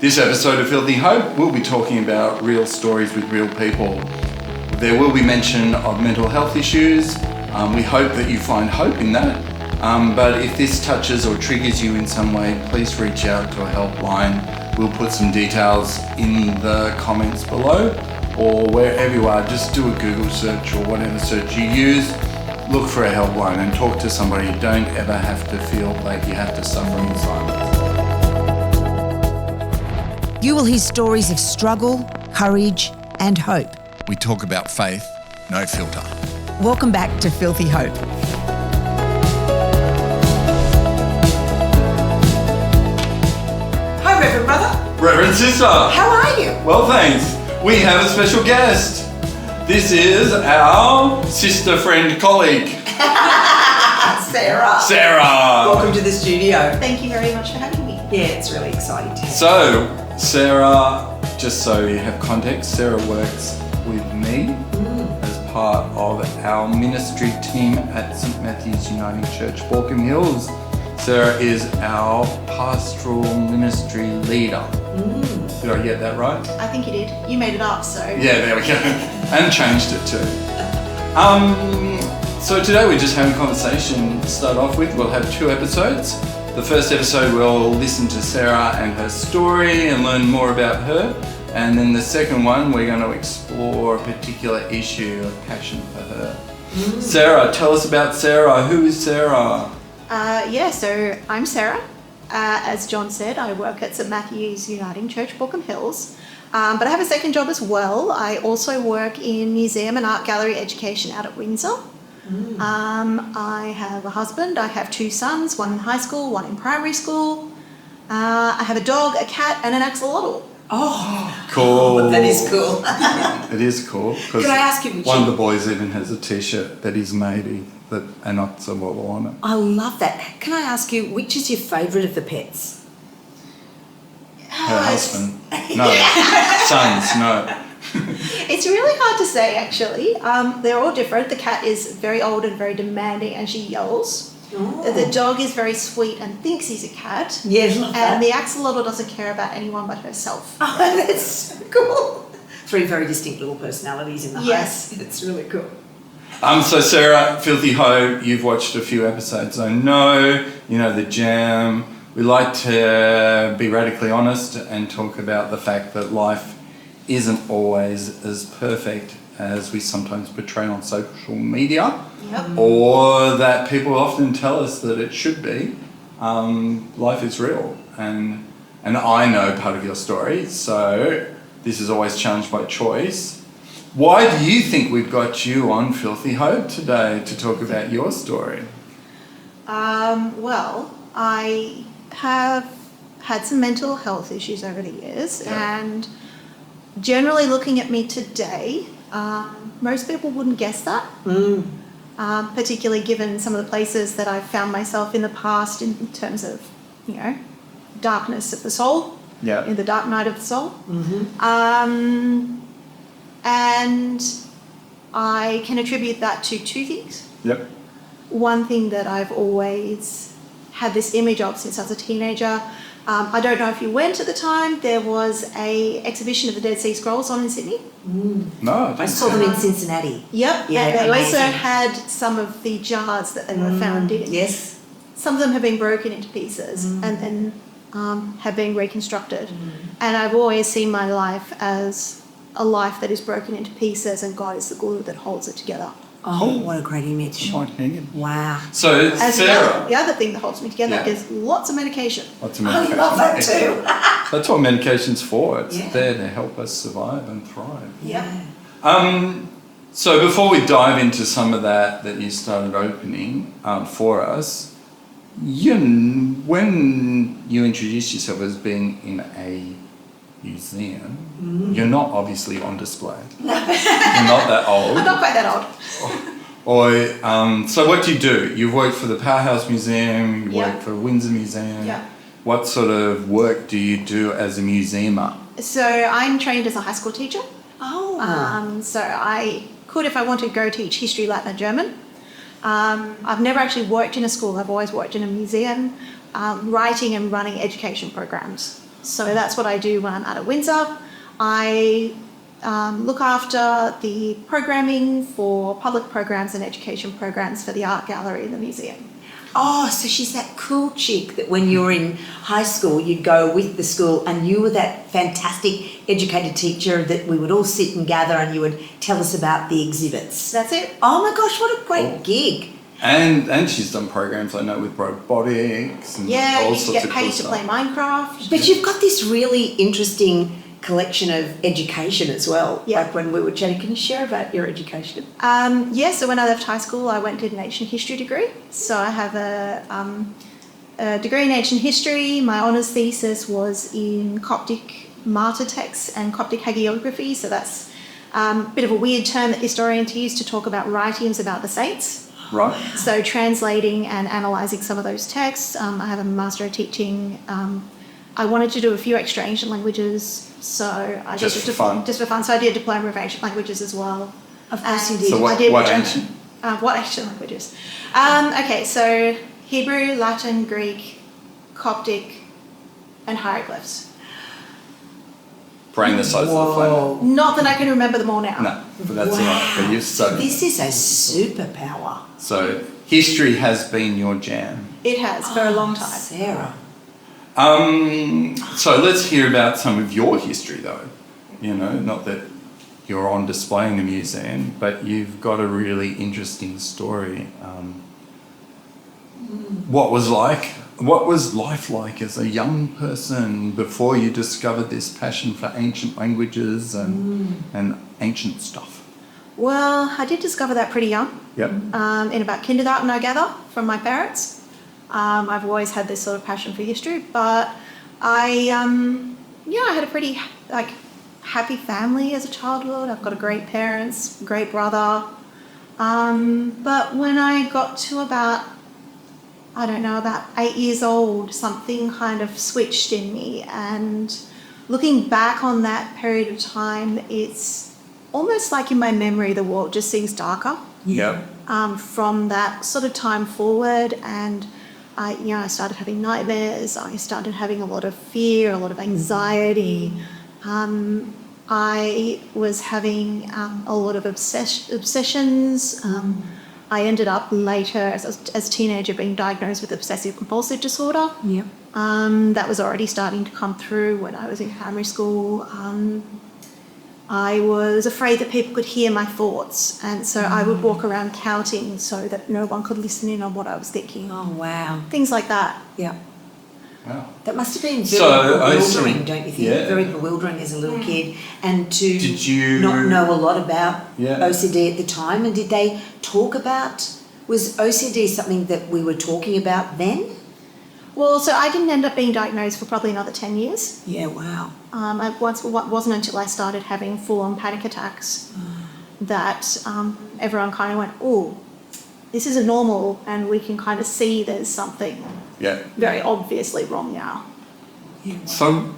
This episode of Filthy Hope, we'll be talking about real stories with real people. There will be mention of mental health issues. We hope that you find hope in that. But if this touches or triggers you in some way, please reach out to a helpline. We'll put some details in the comments below, or wherever you are, just do a Google search or whatever search you use. Look for a helpline and talk to somebody. You don't ever have to feel like you have to suffer in silence. You will hear stories of struggle, courage, and hope. We talk about faith, no filter. Welcome back to Filthy Hope. Hi, Reverend Brother. Reverend Sister. How are you? Well, thanks. We have a special guest. This is our sister, friend, colleague. Sarah. Sarah. Welcome to the studio. Thank you very much for having me. Yeah, it's really exciting to have So, Sarah, just so you have context, Sarah works with me as part of our ministry team at St. Matthew's Uniting Church, Balcombe Hills. Sarah is our pastoral ministry leader. Did I get that right? I think you did. You made it up, so. Yeah, there we go. And changed it too. So today we're just having a conversation to start off with. We'll have 2 episodes. The first episode we'll listen to Sarah and her story and learn more about her. And then the second one we're going to explore a particular issue of passion for her. Sarah, tell us about Sarah. Who is Sarah? So I'm Sarah. As John said, I work at St. Matthew's Uniting Church, Balcombe Hills. But I have a second job as well. I also work in museum and art gallery education out at Windsor. I have a husband. I have 2 sons, one in high school, one in primary school. I have a dog, a cat, and an axolotl. Oh, Cool. that is cool. It is cool. Can I ask you, one of the boys even has a t-shirt that is maybe that an axolotl on it. I love that. Can I ask you, which is your favourite of the pets? Her husband. No. Sons, no. It's really hard to say, actually. They're all different. The cat is very old and very demanding, and she yells. Oh. The dog is very sweet and thinks he's a cat. Yes, love that. And the axolotl doesn't care about anyone but herself. Oh, that's so cool. 3 very distinct little personalities in the Yes. house. It's really cool. So Sarah, Filthy Hope, you've watched a few episodes, I know, you know the jam. We like to be radically honest and talk about the fact that life isn't always as perfect as we sometimes portray on social media. Yep. Or that people often tell us that it should be. Life is real, and I know part of your story, so this is always challenged by choice. Why do you think we've got you on Filthy Hope today to talk about your story? Well, I have had some mental health issues over the years, and generally looking at me today, most people wouldn't guess that. Particularly given some of the places that I've found myself in the past in terms of, darkness of the soul, in the dark night of the soul. And I can attribute that to 2 things. Yep. One thing that I've always had this image of since I was a teenager, I don't know if you went at the time, there was a exhibition of the Dead Sea Scrolls on in Sydney. No, I saw them in Cincinnati. Yep, Yeah, and they also amazing. had some of the jars that they were found in. Yes. Some of them have been broken into pieces and have been reconstructed. And I've always seen my life as a life that is broken into pieces, and God is the glue that holds it together. Oh, what a great image. Wow. So As Sarah, the other thing that holds me together is lots of medication. lots of I medication. love that too. That's what medication's for. It's Yeah. there to help us survive and thrive. Yep. So before we dive into some of that you started opening for us, when you introduced yourself as being in a museum, you're not obviously on display. You're not that old. I'm not quite that old. So what do? You've worked for the Powerhouse Museum, you worked for Windsor Museum. Yeah. What sort of work do you do as a museumer? So I'm trained as a high school teacher. Oh. So I could, if I wanted, to go teach history, Latin and German. I've never actually worked in a school. I've always worked in a museum, writing and running education programs. So that's what I do when I'm out at Windsor. I look after the programming for public programs and education programs for the art gallery in the museum. Oh, so she's that cool chick that when you were in high school, you'd go with the school and you were that fantastic educator teacher that we would all sit and gather and you would tell us about the exhibits. That's it. Oh my gosh, what a great gig. And she's done programs, I know, with robotics and Yeah, all you sorts get of paid cool to stuff. play Minecraft. But you've got this really interesting collection of education as well. Yeah. Like when we were chatting, can you share about your education? So when I left high school, I went and did an ancient history degree. So I have a degree in ancient history. My honours thesis was in Coptic martyr texts and Coptic hagiography. So that's a bit of a weird term that historians use to talk about writings about the saints. Right. So translating and analysing some of those texts. I have a Master of Teaching. I wanted to do a few extra ancient languages, so I Just did for fun? Just for fun. So I did a diploma of ancient languages as well. Of course you did. So I did what ancient? What ancient languages? Okay, so Hebrew, Latin, Greek, Coptic, and hieroglyphs. Brain the size of the planet. Not that I can remember them all now. No, but that's all right. But you've studied. This is a superpower. So history has been your jam. It has for a long time. Sarah. So let's hear about some of your history, though. You know, not that you're on display in the museum, but you've got a really interesting story. What was life like as a young person before you discovered this passion for ancient languages and ancient stuff? Well, I did discover that pretty young. Yep. In about kindergarten, I gather, from my parents. I've always had this sort of passion for history, but I had a pretty happy family as a childhood. I've got great parents, great brother. But when I got to about 8 years old, something kind of switched in me. And looking back on that period of time, it's almost like in my memory, the world just seems darker. Yep. From that sort of time forward, and I started having nightmares. I started having a lot of fear, a lot of anxiety. I was having a lot of obsessions. I ended up later, as a teenager, being diagnosed with obsessive compulsive disorder. Yep. That was already starting to come through when I was in primary school. I was afraid that people could hear my thoughts, and so I would walk around counting so that no one could listen in on what I was thinking. Oh, wow. Things like that. Yeah. Wow. That must have been So, very I bewildering, see. don't you think? Yeah. Very bewildering as a little kid. And to Did you- not know a lot about Yeah. OCD at the time. And did they talk about, was OCD something that we were talking about then? Well, so I didn't end up being diagnosed for probably another 10 years. Yeah, wow. It wasn't until I started having full-on panic attacks that everyone kind of went, oh, this isn't normal, and we can kind of see there's something Yeah. very obviously wrong now. Yeah. So,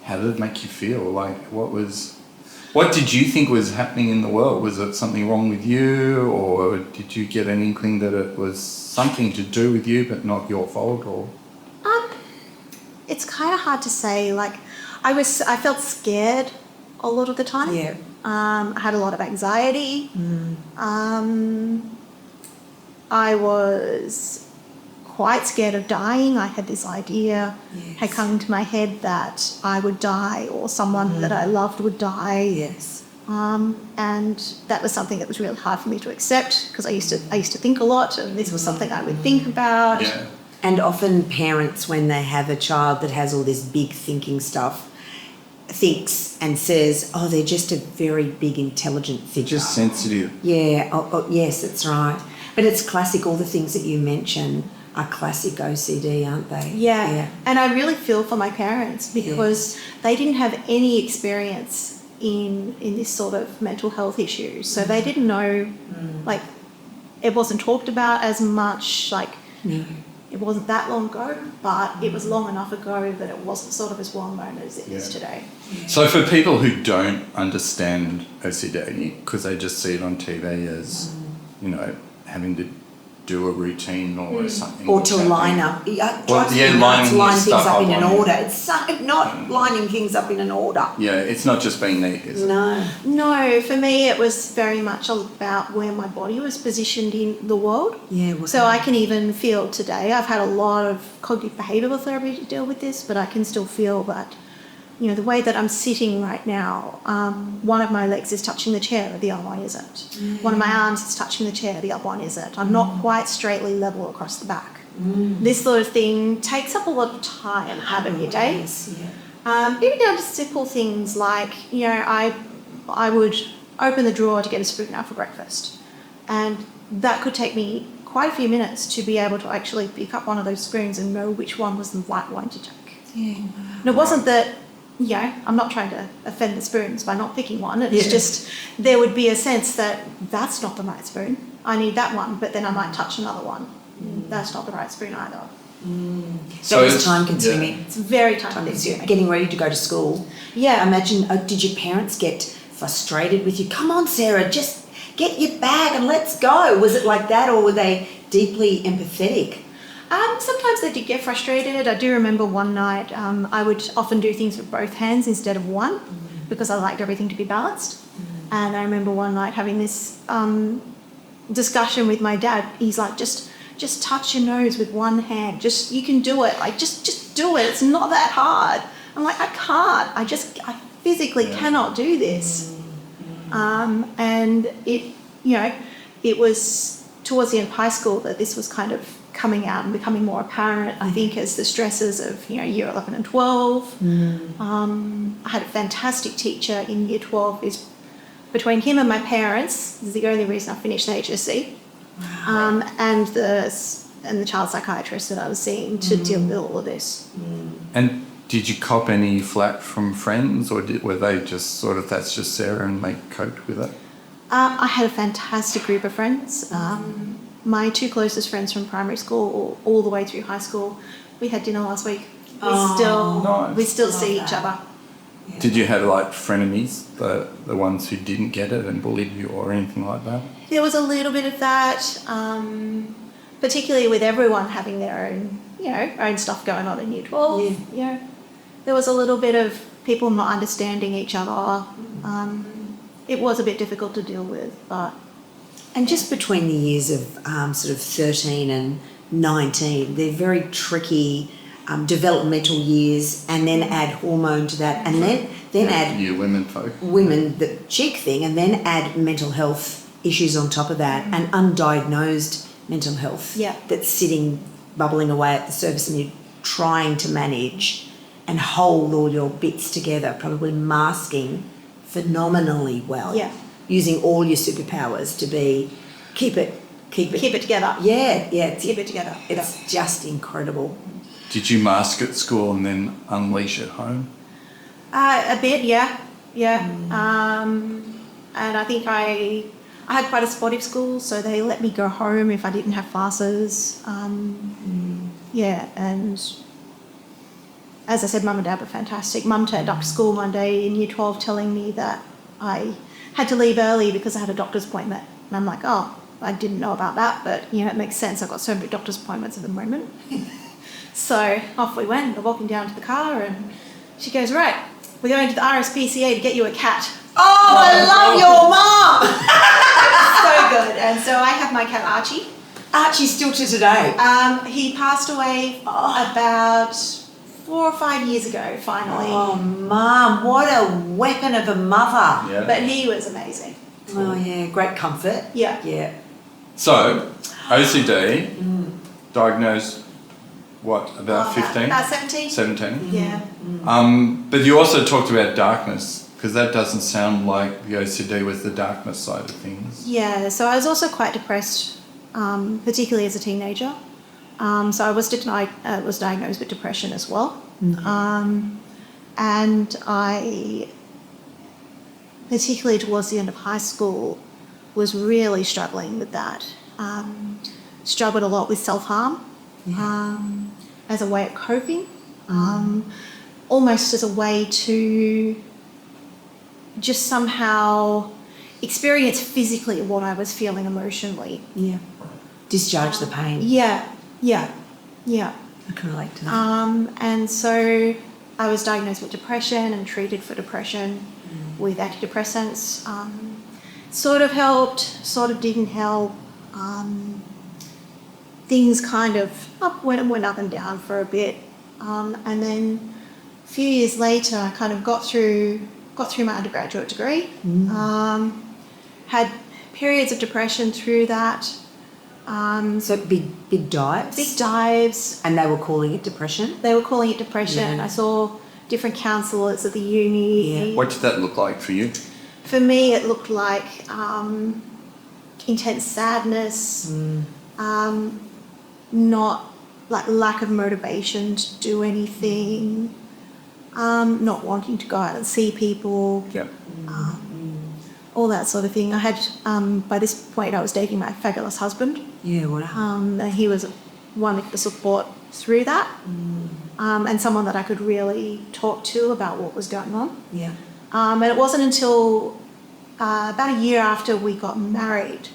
how did it make you feel? Like, what did you think was happening in the world? Was it something wrong with you, or did you get an inkling that it was something to do with you but not your fault? Or It's kind of hard to say. Like, I felt scared a lot of the time. Yeah. I had a lot of anxiety. I was quite scared of dying. I had this idea had come into my head that I would die, or someone that I loved would die. Yes. And that was something that was really hard for me to accept, because I used to think a lot, and this was something I would think about. yeah. And often parents, when they have a child that has all this big thinking stuff, thinks and says, oh, they're just a very big, intelligent figure. Just sensitive. Yeah, yes, that's right. But it's classic, all the things that you mention are classic OCD, aren't they? Yeah. And I really feel for my parents, because they didn't have any experience in this sort of mental health issue. So they didn't know, like, it wasn't talked about as much, like, No. it wasn't that long ago, but it was long enough ago that it wasn't sort of as well known as it is today. So for people who don't understand OCD, because they just see it on TV as, having to do a routine or something. Or to line up. Line things up in an order. It's not lining things up in an order. Yeah, it's not just being neat, is it? No, for me it was very much about where my body was positioned in the world. Yeah. So I can even feel today, I've had a lot of cognitive behavioural therapy to deal with this, but I can still feel that, the way that I'm sitting right now, one of my legs is touching the chair, the other one isn't. One of my arms is touching the chair, the other one isn't. I'm not quite straightly level across the back. This sort of thing takes up a lot of time out of your day. Even down to simple things like, I would open the drawer to get a spoon out for breakfast. And that could take me quite a few minutes to be able to actually pick up one of those spoons and know which one was the right one to take. And it wasn't that, I'm not trying to offend the spoons by not picking one. It's just there would be a sense that that's not the right spoon. I need that one, but then I might touch another one. That's not the right spoon either. So it's time consuming. It's very time consuming. Getting ready to go to school. Yeah. Imagine, did your parents get frustrated with you? Come on, Sarah, just get your bag and let's go. Was it like that, or were they deeply empathetic? Sometimes they did get frustrated. I do remember one night I would often do things with both hands instead of one because I liked everything to be balanced. And I remember one night having this discussion with my dad. He's like, just touch your nose with one hand. You can do it. Like, just do it. It's not that hard. I'm like, I can't. I physically cannot do this. And it was towards the end of high school that this was kind of coming out and becoming more apparent, I think, as the stresses of, year 11 and 12. I had a fantastic teacher in year 12. Between him and my parents, this is the only reason I finished the HSC, and the child psychiatrist that I was seeing to deal with all of this. And did you cop any flack from friends, or were they just sort of, that's just Sarah and they coped with it? I had a fantastic group of friends. My two closest friends from primary school all the way through high school, we had dinner last week. We still see each other. Did you have like frenemies, the ones who didn't get it and bullied you or anything like that? There was a little bit of that, particularly with everyone having their own, own stuff going on in year 12. There was a little bit of people not understanding each other. It was a bit difficult to deal with, but... And just between the years of sort of 13 and 19, they're very tricky developmental years, and then add hormone to that, and then add the chick thing, and then add mental health issues on top of that, and undiagnosed mental health that's sitting, bubbling away at the surface, and you're trying to manage and hold all your bits together, probably masking phenomenally well. Using all your superpowers to keep it together. Keep it together. It's just incredible. Did you mask at school and then unleash at home? A bit, yeah. And I think I had quite a supportive school, so they let me go home if I didn't have classes. And as I said, Mum and Dad were fantastic. Mum turned up to school one day in year 12 telling me that I had to leave early because I had a doctor's appointment. And I'm like, I didn't know about that, but, it makes sense. I've got so many doctor's appointments at the moment. So off we went. We're walking down to the car and she goes, right, we're going to the RSPCA to get you a cat. Oh, I love your mum! So good. And so I have my cat Archie. Archie's still to today. He passed away about 4 or 5 years ago, finally. Oh, Mum, what a weapon of a mother. Yeah. But he was amazing. Oh, yeah, great comfort. Yeah. So, OCD, diagnosed, about 15? About 17. 17? Yeah. But you also talked about darkness, because that doesn't sound like the OCD was the darkness side of things. Yeah, so I was also quite depressed, particularly as a teenager. So I was diagnosed with depression as well. And I, particularly towards the end of high school, was really struggling with that. Struggled a lot with self-harm as a way of coping, almost as a way to just somehow experience physically what I was feeling emotionally. Discharge the pain. Yeah. I can relate to that. And so I was diagnosed with depression and treated for depression with antidepressants. Sort of helped, sort of didn't help. Things kind of went up and down for a bit. And then a few years later, I kind of got through my undergraduate degree. Had periods of depression through that. So big dives? Big dives. And they were calling it depression? They were calling it depression. Yeah. I saw different counsellors at the uni. Yeah. What did that look like for you? For me, it looked like intense sadness, not like lack of motivation to do anything, not wanting to go out and see people, Yep. all that sort of thing. I had, by this point, I was dating my fabulous husband. Yeah, what happened? And he was wonderful support through that, and someone that I could really talk to about what was going on. Yeah. And it wasn't until about a year after we got married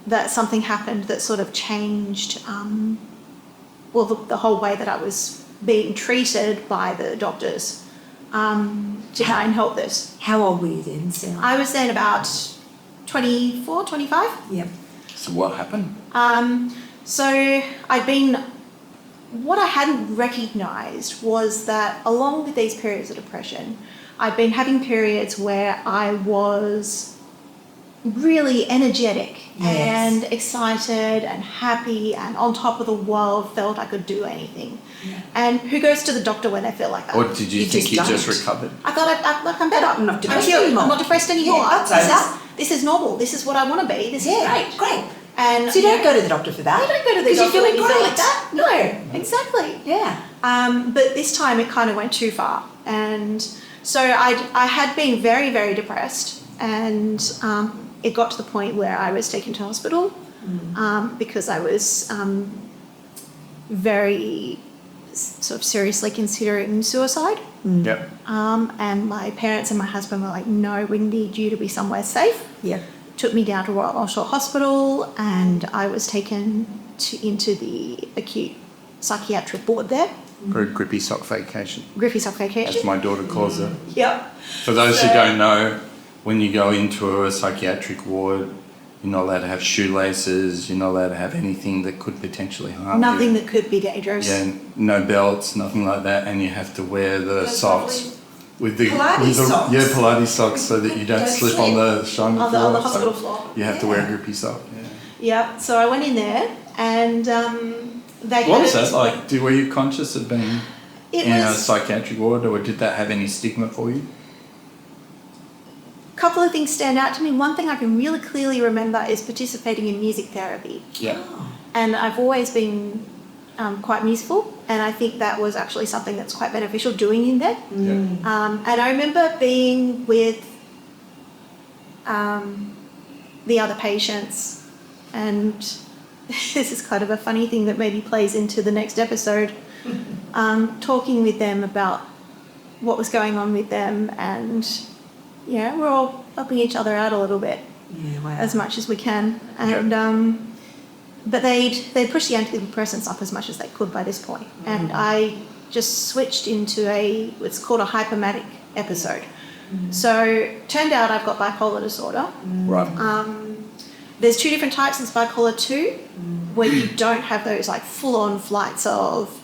that something happened that sort of changed, the whole way that I was being treated by the doctors to try and help this. How old were you then, Sarah? I was then about 24, 25. Yep. So what happened? So what I hadn't recognised was that along with these periods of depression, I'd been having periods where I was really energetic and excited and happy and on top of the world, felt I could do anything. Yeah. And who goes to the doctor when they feel like that? Or did you think you just recovered? I thought I'm better. I'm not depressed I'm anymore. I'm not depressed anymore. Yeah, This is normal. This is what I want to be. This is great. Great. And So you don't go to the doctor for that? You don't go to the Because doctor you're feeling when you feel great. like that. No, exactly. Yeah. But this time it kind of went too far. And so I had been very, very depressed, and it got to the point where I was taken to hospital because I was very sort of seriously considering suicide. Yep. And my parents and my husband were like, no, we need you to be somewhere safe. Yeah. Took me down to Royal North Shore Hospital, and I was taken into the acute psychiatric ward there. For a grippy sock vacation, Grippy sock vacation. as my daughter calls it. Yep. For those who don't know, when you go into a psychiatric ward, you're not allowed to have shoelaces, you're not allowed to have anything that could potentially harm you. Nothing that could be dangerous. Yeah, no belts, nothing like that, and you have to wear the socks. With the Pilates socks. Yeah, Pilates socks, so that you don't slip on the shiny On floor. the hospital So floor. you have to wear a grippy sock. Yeah. Yep. So I went in there, and they What was that like? Were you conscious of being It in a was psychiatric ward, or did that have any stigma for you? a couple of things stand out to me. One thing I can really clearly remember is participating in music therapy. Yeah. And I've always been quite musical, and I think that was actually something that's quite beneficial doing in there. And I remember being with the other patients, and this is kind of a funny thing that maybe plays into the next episode, talking with them about what was going on with them, and we're all helping each other out a little bit as much as we can. And but they'd pushed the antidepressants up as much as they could by this point. And I just switched into what's called a hypomanic episode. So turned out I've got bipolar disorder. Right. There's two different types. There's bipolar 2, where you don't have those like full-on flights of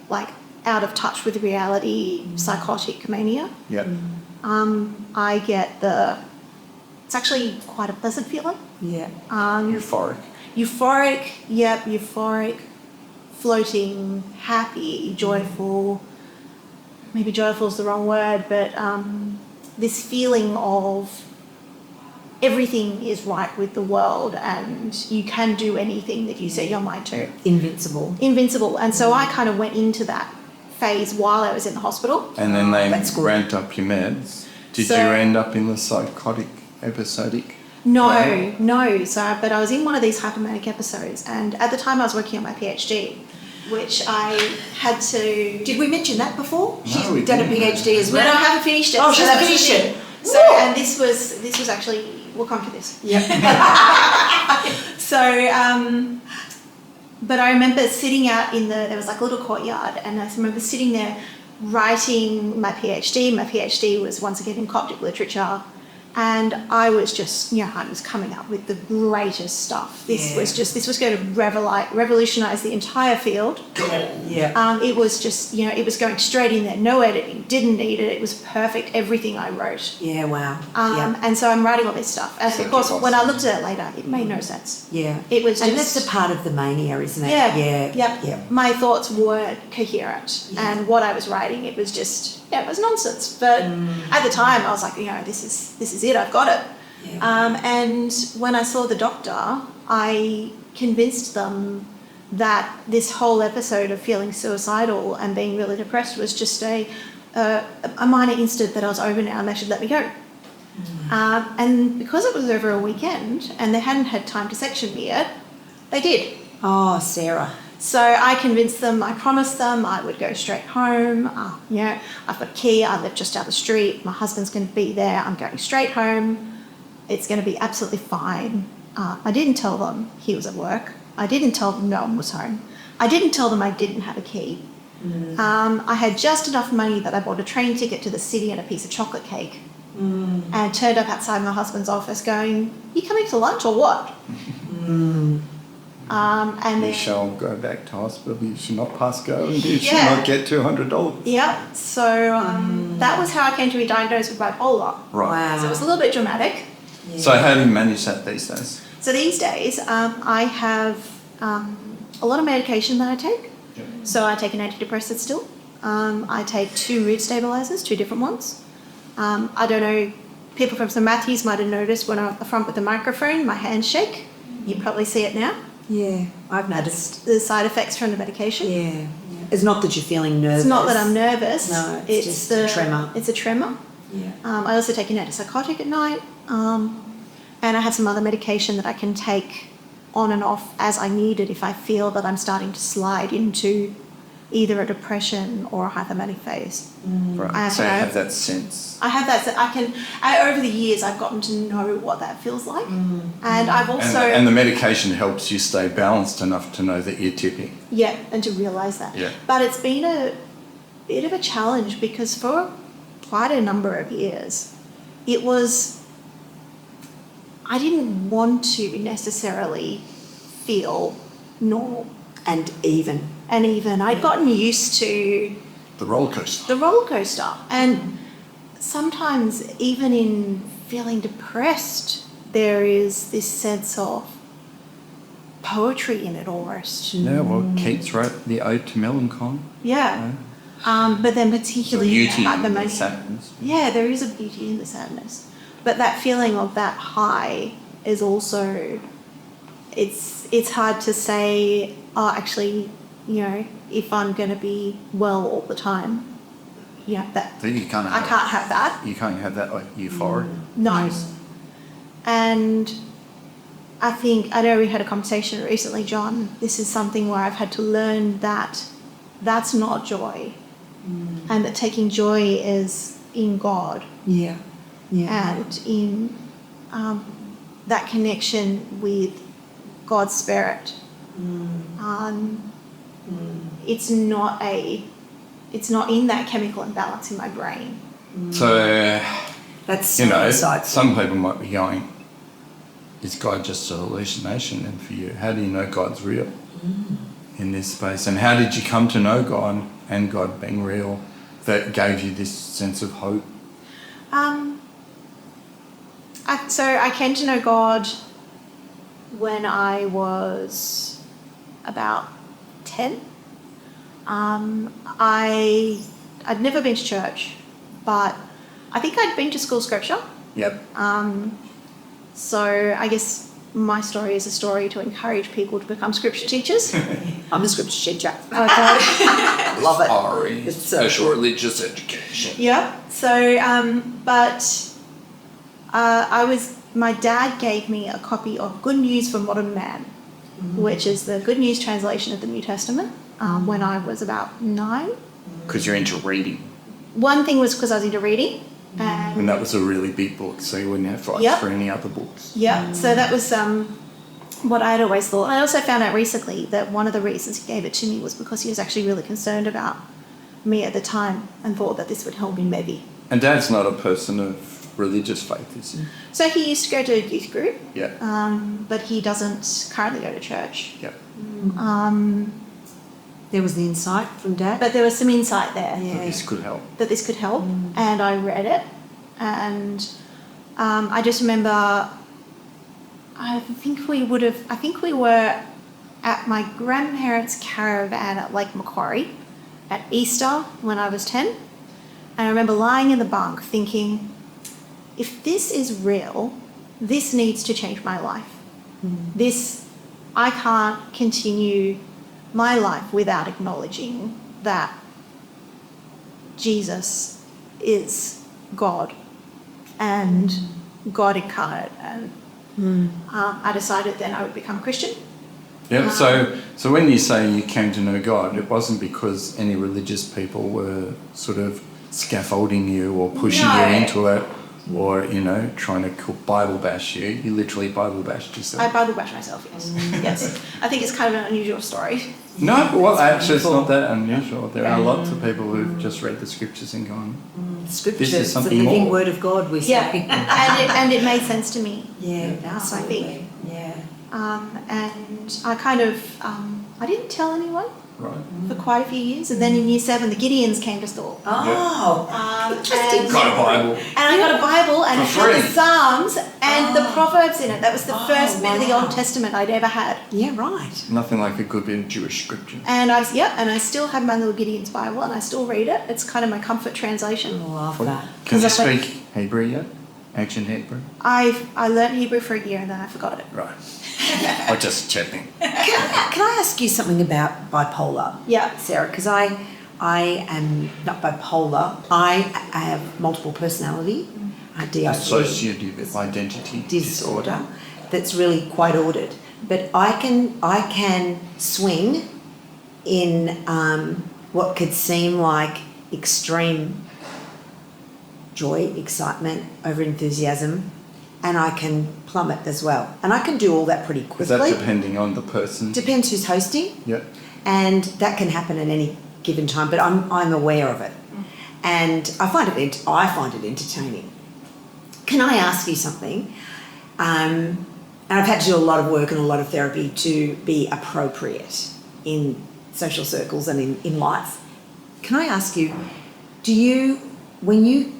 like out of touch with reality, psychotic mania. Yeah. I get it's actually quite a pleasant feeling. Yeah. Euphoric. Euphoric, floating, happy, joyful. Maybe joyful is the wrong word, but this feeling of everything is right with the world and you can do anything that you set your mind to. Invincible. And so I kind of went into that phase while I was in the hospital. And then they That's good. ramped up your meds. Did So- you end up in the psychotic episodic? No. So, but I was in one of these hypomanic episodes, and at the time I was working on my PhD, which I had to. Did we mention that before? No, She's we done a didn't. PhD as No, well. I haven't finished it. Oh, she's that was finished the it. thing. So, and this was actually. We'll come to this. Yep. So, But I remember sitting out there was like a little courtyard, and I remember sitting there writing my PhD. My PhD was once again in Coptic literature. And I was just, I was coming up with the greatest stuff. This was going to revolutionise the entire field. Yeah. It was just, it was going straight in there, no editing, didn't need it. It was perfect, everything I wrote. Yeah, wow. And so I'm writing all this stuff. And of course, when I looked at it later, it made no sense. Yeah. It was just... And that's a part of the mania, isn't it? Yeah. My thoughts weren't coherent. Yeah. And what I was writing, it was just... it was nonsense, but at the time I was like, this is it, I've got it. Yeah. And when I saw the doctor, I convinced them that this whole episode of feeling suicidal and being really depressed was just a minor incident that I was over now and they should let me go. And because it was over a weekend and they hadn't had time to section me yet, they did. Oh, Sarah. So I convinced them, I promised them I would go straight home. I've got a key, I live just down the street, my husband's going to be there, I'm going straight home, it's going to be absolutely fine. I didn't tell them he was at work. I didn't tell them no one was home. I didn't tell them I didn't have a key. I had just enough money that I bought a train ticket to the city and a piece of chocolate cake. And turned up outside my husband's office going, "You coming to lunch or what?" And You then, shall go back to hospital, you should not pass go, and you should not get $200. yeah, so that was how I came to be diagnosed with bipolar. Right. Wow. So it was a little bit dramatic. Yeah. So how do you manage that these days? So these days, I have a lot of medication that I take. Yep. So I take an antidepressant still. I take 2 mood stabilizers, 2 different ones. I don't know, people from St Matthews might have noticed when I'm at the front with the microphone, my hands shake. You probably see it now. Yeah, I've noticed. The side effects from the medication. Yeah. It's not that you're feeling nervous. It's not that I'm nervous. No, it's just a tremor. It's a tremor. Yeah. I also take an antipsychotic at night. And I have some other medication that I can take on and off as I need it if I feel that I'm starting to slide into either a depression or a hypomanic phase. Right. So you have that sense. I have that. Over the years, I've gotten to know what that feels like. And I've also... And the medication helps you stay balanced enough to know that you're tipping. Yeah, and to realise that. Yeah. But it's been a bit of a challenge because for quite a number of years, it was... I didn't want to necessarily feel normal. And even. I'd gotten used to The roller coaster. the roller coaster. And sometimes even in feeling depressed, there is this sense of poetry in it almost. Yeah, well, Keats wrote the Ode to Melancholy. Yeah. But then particularly Beauty at the in the most... sadness. Yeah, there is a beauty in the sadness. But that feeling of that high is also... It's hard to say, actually, if I'm going to be well all the time, that So you can't I can't have that. You can't have that like euphoria. No. And I know we had a conversation recently, John. This is something where I've had to learn that that's not joy, and that taking joy is in God. Yeah. Yeah. And in that connection with God's Spirit. It's not in that chemical imbalance in my brain. So, That's insightful. some people might be going, is God just a hallucination? And for you, how do you know God's real in this space? And how did you come to know God and God being real that gave you this sense of hope? So I came to know God when I was about 10. I'd never been to church, but I think I'd been to school scripture. Yep. So I guess my story is a story to encourage people to become scripture teachers. I'm a scripture teacher. Okay. Love it. Sorry. It's Special religious education. Yeah. So, my dad gave me a copy of Good News for Modern Man, which is the Good News translation of the New Testament, when I was about 9. Because you're into reading. One thing was because I was into reading. And that was a really big book, so you wouldn't have to ask Yep. for any other books. Yeah, so that was what I'd always thought. I also found out recently that one of the reasons he gave it to me was because he was actually really concerned about me at the time and thought that this would help me maybe. And Dad's not a person of religious faith, is he? So he used to go to a youth group, Yeah. but he doesn't currently go to church. Yep. There was the insight from Dad. But there was some insight there Yeah. This could help. that this could help, and I read it, and I just remember. I think we were at my grandparents' caravan at Lake Macquarie at Easter when I was 10. And I remember lying in the bunk thinking, if this is real, this needs to change my life. I can't continue my life without acknowledging that Jesus is God and God incarnate. And I decided then I would become Christian. Yeah. So when you say you came to know God, it wasn't because any religious people were sort of scaffolding you or pushing you into it, or trying to Bible bash you. You literally Bible bashed yourself. I Bible bash myself, yes. Yes. I think it's kind of an unusual story. No, well, actually, it's not that unusual. There are lots of people who've just read the scriptures and gone, Scripture, this is it's the something living more. word of God, we say. Yeah, and it made sense to me. Yeah, I think. Yeah. And I kind of, I didn't tell anyone Right. for quite a few years. And then in year 7, the Gideons came to school. Oh, interesting. And, Got a Bible. and I got a Bible and it For had the free. Psalms and the Proverbs in it. That was the first bit of the wow. Old Testament I'd ever had. Yeah, right. Nothing like a good bit of Jewish scripture. And I still have my little Gideon's Bible and I still read it. It's kind of my comfort translation. Love that. Can you Because I speak Hebrew yet? Ancient Hebrew? I learned Hebrew for a year and then I forgot it. Right. I'm just checking. Can I ask you something about bipolar? Yeah. Sarah, because I am not bipolar. I have multiple personality, DID, Associative identity disorder, that's really quite ordered. But I can swing in what could seem like extreme joy, excitement, over-enthusiasm, and I can plummet as well. And I can do all that pretty quickly. Is that depending on the person? Depends who's hosting. Yep. And that can happen at any given time, but I'm aware of it. And I find it entertaining. Can I ask you something? And I've had to do a lot of work and a lot of therapy to be appropriate in social circles and in life. Can I ask you, when you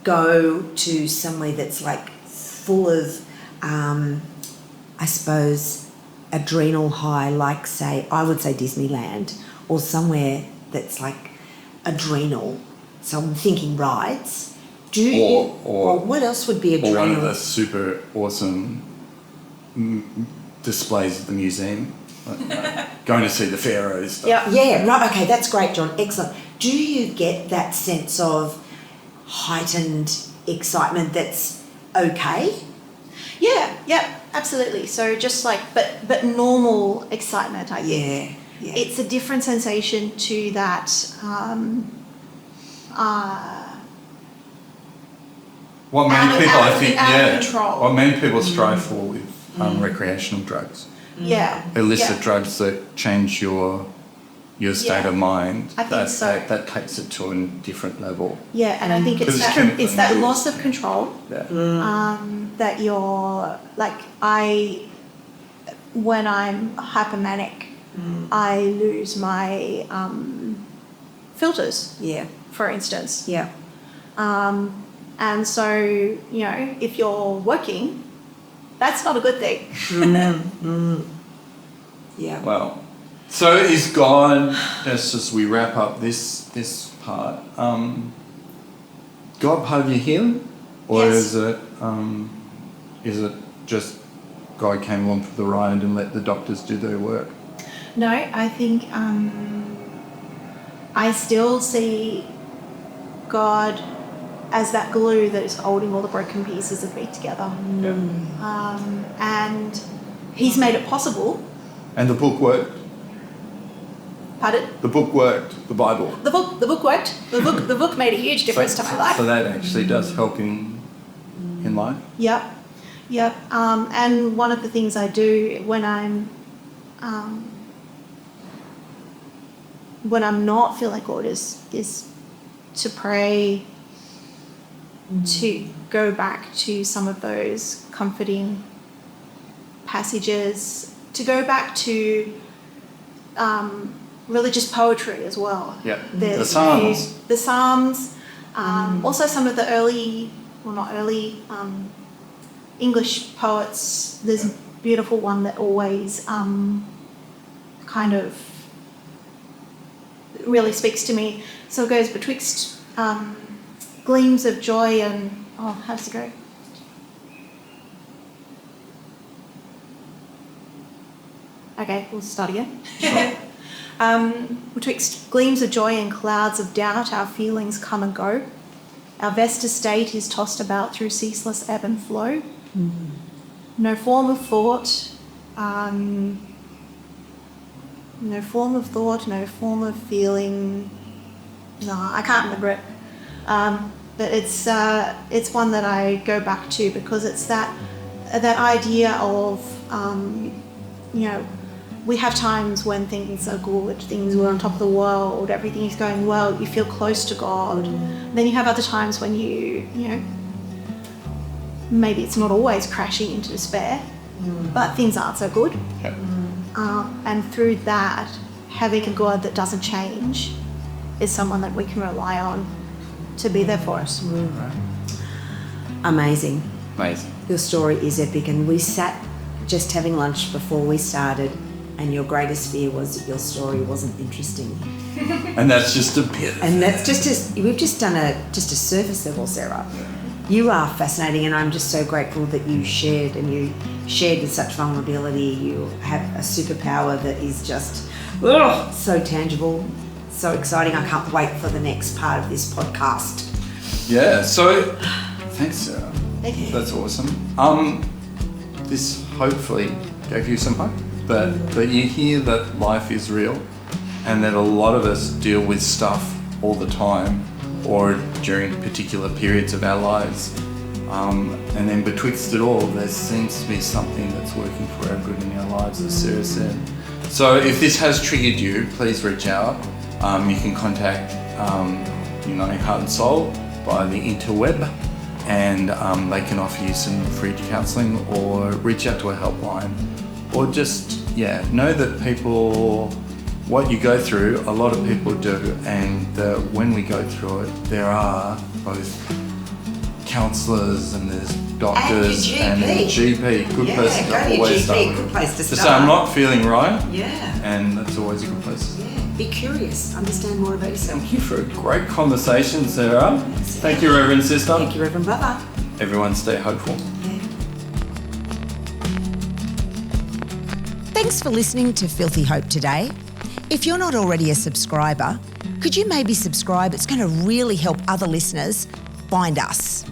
go to somewhere that's like full of, I suppose, adrenal high, like I would say Disneyland, or somewhere that's like adrenal, so I'm thinking rides, or what else would be adrenal? Or one of the super awesome displays at the museum. Going to see the pharaohs. Stuff. Yeah, right, okay, that's great, John, excellent. Do you get that sense of heightened excitement that's okay? Yeah, absolutely. So just like, but normal excitement, I think. Yeah. It's a different sensation to that. What many out people, of- I think, out of control. what many people strive for with recreational drugs, Yeah. illicit yeah. drugs that change your state of mind. I think so. That takes it to a different level. Yeah, and I think Because it's that chemical loss of induced. control. Yeah. That you're like when I'm hypomanic, I lose my filters, Yeah. for instance. Yeah. And so, if you're working, that's not a good thing. Yeah. Well, so is God, just as we wrap up this part, God part of your healing? Or Yes. is it just God came along for the ride and let the doctors do their work? No, I think I still see God as that glue that is holding all the broken pieces of me together. And He's made it possible. And the book worked. Pardon? The book worked. The Bible. The book worked. The book made a huge difference to my life. So that actually does help in life. Yep. Yep. And one of the things I do when I'm not feeling good is to pray, to go back to some of those comforting passages, to go back to religious poetry as well. Yeah, the Psalms. The Psalms. Also some of the English poets. There's a beautiful one that always kind of really speaks to me. So it goes betwixt gleams of joy and, how does it go? Okay, we'll start again. Sure. Betwixt gleams of joy and clouds of doubt, our feelings come and go. Our vast estate is tossed about through ceaseless ebb and flow. Mm-hmm. No form of thought, no form of feeling. No, I can't remember it. But it's one that I go back to because it's that idea of, we have times when things are good, things are on top of the world, everything is going well, you feel close to God. Then you have other times when maybe it's not always crashing into despair, but things aren't so good. Okay. And through that, having a God that doesn't change is someone that we can rely on to be there for us. Amazing. Amazing. Your story is epic, and we sat just having lunch before we started, and your greatest fear was that your story wasn't interesting. And that's just a bit. And that's we've just done a surface level, Sarah. You are fascinating, and I'm just so grateful that you shared with such vulnerability. You have a superpower that is just so tangible, so exciting. I can't wait for the next part of this podcast. Yeah, so thanks, Sarah. Thank you. That's awesome. This hopefully gave you some hope, that you hear that life is real and that a lot of us deal with stuff all the time or during particular periods of our lives. And then betwixt it all, there seems to be something that's working for our good in our lives, as Sarah said. So if this has triggered you, please reach out. You can contact Uniting Heart and Soul via the interweb, and they can offer you some free counselling or reach out to a helpline, or just know that what you go through, a lot of people do, and when we go through it, there are both counsellors and there's doctors and a GP. Good person to always start with. Good place to start. To say I'm not feeling right, yeah, and that's always a good place. Yeah, be curious, understand more about yourself. Thank you for a great conversation, Sarah. Thank you, Reverend Sister. Thank you, Reverend Brother. Everyone stay hopeful. Thanks for listening to Filthy Hope today. If you're not already a subscriber, could you maybe subscribe? It's going to really help other listeners find us.